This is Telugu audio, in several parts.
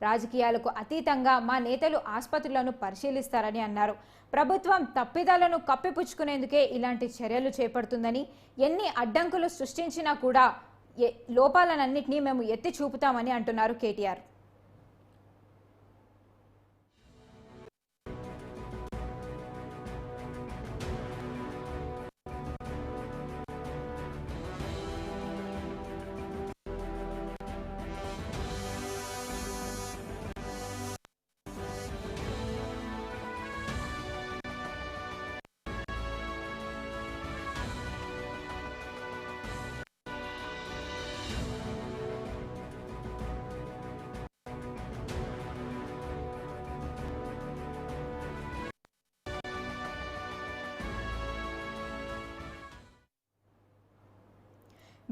రాజకీయాలకు అతీతంగా మా నేతలు ఆసుపత్రులను పరిశీలిస్తారని అన్నారు. ప్రభుత్వం తప్పిదాలను కప్పిపుచ్చుకునేందుకే ఇలాంటి చర్యలు చేపడుతుందని, ఎన్ని అడ్డంకులు సృష్టించినా కూడా లోపాలన్నింటినీ మేము ఎత్తి చూపుతామని అంటున్నారు కేటీఆర్.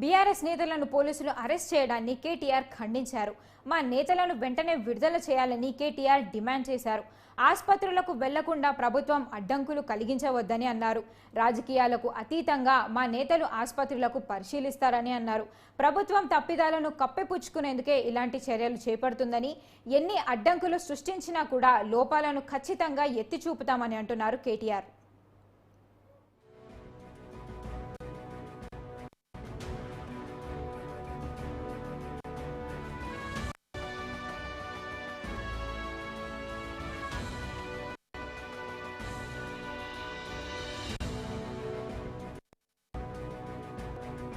బీఆర్ఎస్ నేతలను పోలీసులు అరెస్ట్ చేయడాన్ని కేటీఆర్ ఖండించారు. మా నేతలను వెంటనే విడుదల చేయాలని కేటీఆర్ డిమాండ్ చేశారు. ఆసుపత్రులకు వెళ్లకుండా ప్రభుత్వం అడ్డంకులు కలిగించవద్దని అన్నారు. రాజకీయాలకు అతీతంగా మా నేతలు ఆసుపత్రులకు పరిశీలిస్తారని అన్నారు. ప్రభుత్వం తప్పిదాలను కప్పిపుచ్చుకునేందుకే ఇలాంటి చర్యలు చేపడుతుందని, ఎన్ని అడ్డంకులు సృష్టించినా కూడా లోపాలను ఖచ్చితంగా ఎత్తి చూపుతామని అంటున్నారు కేటీఆర్.